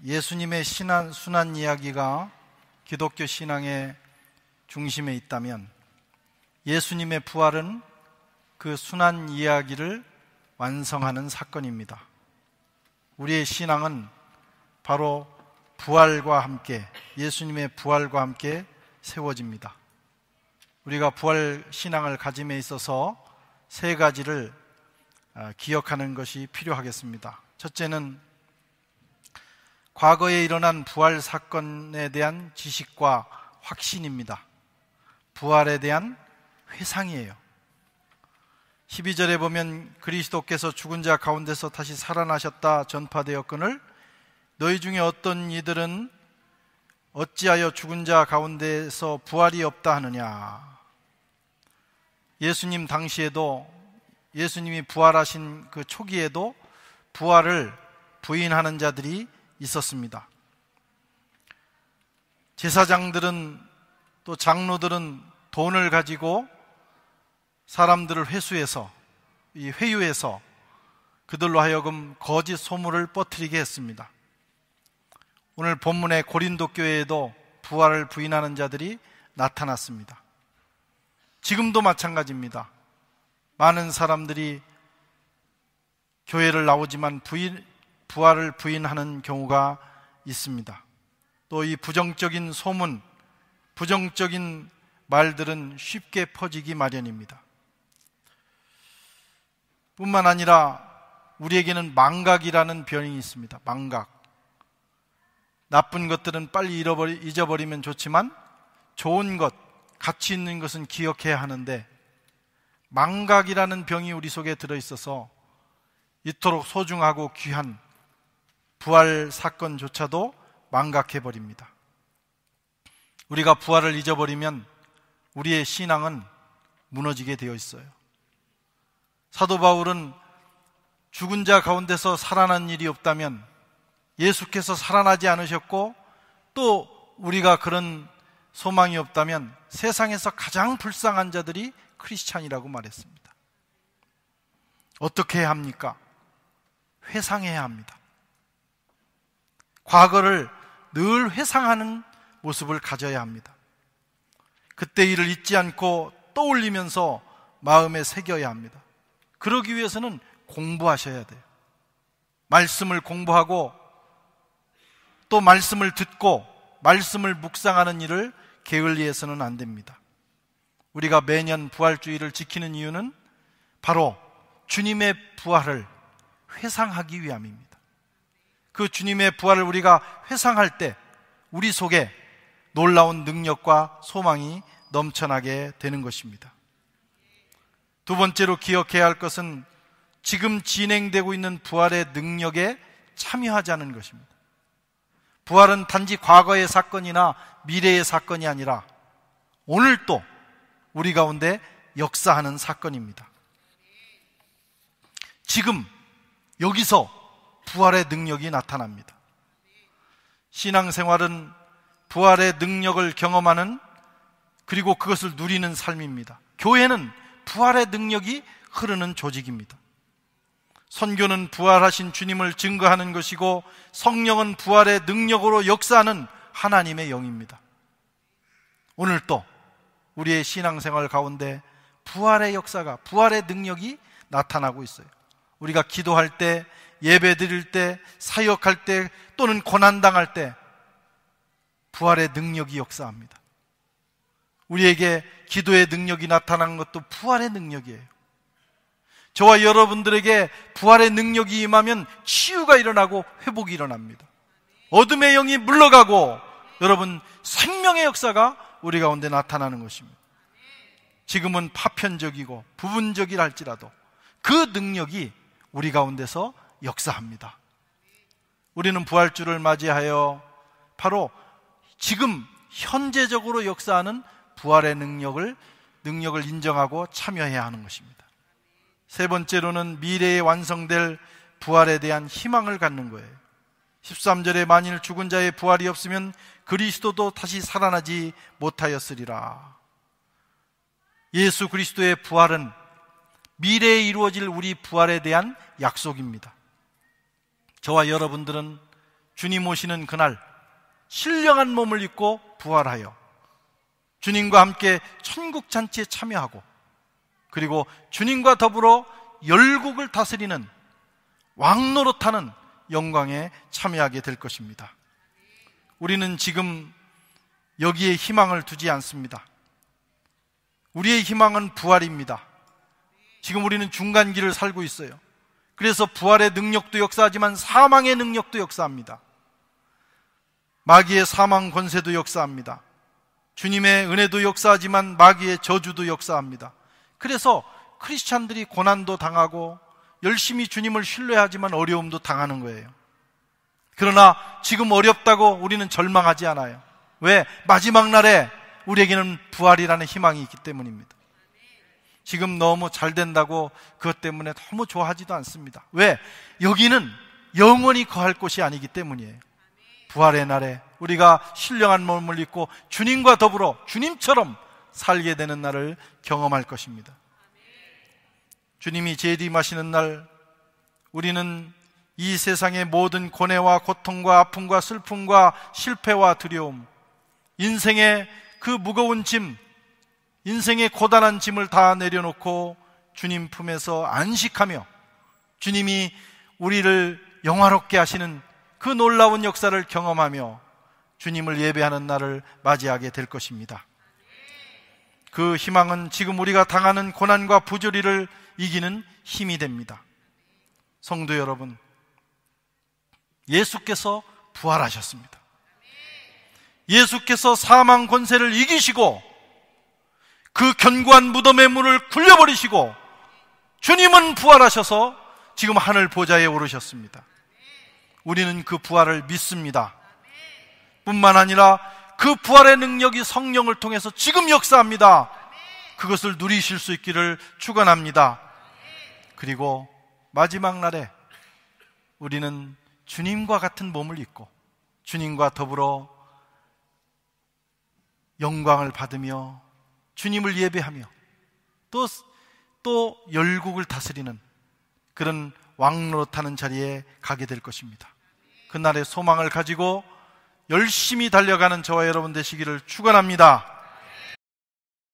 예수님의 순환 이야기가 기독교 신앙의 중심에 있다면 예수님의 부활은 그 순환 이야기를 완성하는 사건입니다. 우리의 신앙은 바로 부활과 함께, 예수님의 부활과 함께 세워집니다. 우리가 부활 신앙을 가짐에 있어서 세 가지를 기억하는 것이 필요하겠습니다. 첫째는 과거에 일어난 부활 사건에 대한 지식과 확신입니다. 부활에 대한 회상이에요. 12절에 보면 그리스도께서 죽은 자 가운데서 다시 살아나셨다 전파되었거늘 너희 중에 어떤 이들은 어찌하여 죽은 자 가운데서 부활이 없다 하느냐. 예수님 당시에도, 예수님이 부활하신 그 초기에도 부활을 부인하는 자들이 있었습니다. 제사장들은, 또 장로들은 돈을 가지고 사람들을 회유해서 그들로 하여금 거짓 소문을 뻗뜨리게 했습니다. 오늘 본문의 고린도 교회에도 부활을 부인하는 자들이 나타났습니다. 지금도 마찬가지입니다. 많은 사람들이 교회를 나오지만 부활을 부인하는 경우가 있습니다. 또 이 부정적인 소문, 부정적인 말들은 쉽게 퍼지기 마련입니다. 뿐만 아니라 우리에게는 망각이라는 병이 있습니다. 망각. 나쁜 것들은 빨리 잊어버리면 좋지만 좋은 것, 가치 있는 것은 기억해야 하는데 망각이라는 병이 우리 속에 들어있어서 이토록 소중하고 귀한 부활 사건조차도 망각해버립니다. 우리가 부활을 잊어버리면 우리의 신앙은 무너지게 되어 있어요. 사도 바울은 죽은 자 가운데서 살아난 일이 없다면, 예수께서 살아나지 않으셨고 또 우리가 그런 소망이 없다면 세상에서 가장 불쌍한 자들이 크리스찬이라고 말했습니다. 어떻게 해야 합니까? 회상해야 합니다. 과거를 늘 회상하는 모습을 가져야 합니다. 그때 일을 잊지 않고 떠올리면서 마음에 새겨야 합니다. 그러기 위해서는 공부하셔야 돼요. 말씀을 공부하고 또 말씀을 듣고 말씀을 묵상하는 일을 게을리해서는 안 됩니다. 우리가 매년 부활주의를 지키는 이유는 바로 주님의 부활을 회상하기 위함입니다. 그 주님의 부활을 우리가 회상할 때 우리 속에 놀라운 능력과 소망이 넘쳐나게 되는 것입니다. 두 번째로 기억해야 할 것은 지금 진행되고 있는 부활의 능력에 참여하자는 것입니다. 부활은 단지 과거의 사건이나 미래의 사건이 아니라 오늘 또 우리 가운데 역사하는 사건입니다. 지금 여기서 부활의 능력이 나타납니다. 신앙생활은 부활의 능력을 경험하는, 그리고 그것을 누리는 삶입니다. 교회는 부활의 능력이 흐르는 조직입니다. 선교는 부활하신 주님을 증거하는 것이고 성령은 부활의 능력으로 역사하는 하나님의 영입니다. 오늘 또 우리의 신앙생활 가운데 부활의 역사가, 부활의 능력이 나타나고 있어요. 우리가 기도할 때, 예배 드릴 때, 사역할 때, 또는 고난당할 때 부활의 능력이 역사합니다. 우리에게 기도의 능력이 나타난 것도 부활의 능력이에요. 저와 여러분들에게 부활의 능력이 임하면 치유가 일어나고 회복이 일어납니다. 어둠의 영이 물러가고 여러분, 생명의 역사가 우리 가운데 나타나는 것입니다. 지금은 파편적이고 부분적이라 할지라도 그 능력이 우리 가운데서 역사합니다. 우리는 부활주를 맞이하여 바로 지금 현재적으로 역사하는 부활의 능력을 인정하고 참여해야 하는 것입니다. 세 번째로는 미래에 완성될 부활에 대한 희망을 갖는 거예요. 13절에 만일 죽은 자의 부활이 없으면 그리스도도 다시 살아나지 못하였으리라. 예수 그리스도의 부활은 미래에 이루어질 우리 부활에 대한 약속입니다. 저와 여러분들은 주님 오시는 그날 신령한 몸을 입고 부활하여 주님과 함께 천국 잔치에 참여하고, 그리고 주님과 더불어 열국을 다스리는 왕노릇하는 영광에 참여하게 될 것입니다. 우리는 지금 여기에 희망을 두지 않습니다. 우리의 희망은 부활입니다. 지금 우리는 중간기를 살고 있어요. 그래서 부활의 능력도 역사하지만 사망의 능력도 역사합니다. 마귀의 사망 권세도 역사합니다. 주님의 은혜도 역사하지만 마귀의 저주도 역사합니다. 그래서 크리스찬들이 고난도 당하고 열심히 주님을 신뢰하지만 어려움도 당하는 거예요. 그러나 지금 어렵다고 우리는 절망하지 않아요. 왜? 마지막 날에 우리에게는 부활이라는 희망이 있기 때문입니다. 지금 너무 잘 된다고 그것 때문에 너무 좋아하지도 않습니다. 왜? 여기는 영원히 거할 곳이 아니기 때문이에요. 부활의 날에 우리가 신령한 몸을 입고 주님과 더불어 주님처럼 살게 되는 날을 경험할 것입니다. 주님이 재림하시는 날, 우리는 이 세상의 모든 고뇌와 고통과 아픔과 슬픔과 실패와 두려움, 인생의 그 무거운 짐, 인생의 고단한 짐을 다 내려놓고 주님 품에서 안식하며 주님이 우리를 영화롭게 하시는 그 놀라운 역사를 경험하며 주님을 예배하는 날을 맞이하게 될 것입니다. 그 희망은 지금 우리가 당하는 고난과 부조리를 이기는 힘이 됩니다. 성도 여러분, 예수께서 부활하셨습니다. 예수께서 사망 권세를 이기시고 그 견고한 무덤의 문을 굴려버리시고 주님은 부활하셔서 지금 하늘 보좌에 오르셨습니다. 우리는 그 부활을 믿습니다. 뿐만 아니라 그 부활의 능력이 성령을 통해서 지금 역사합니다. 그것을 누리실 수 있기를 축원합니다. 그리고 마지막 날에 우리는 주님과 같은 몸을 입고 주님과 더불어 영광을 받으며 주님을 예배하며 또 열국을 다스리는 그런 왕노릇하는 자리에 가게 될 것입니다. 그날의 소망을 가지고 열심히 달려가는 저와 여러분 되시기를 축원합니다.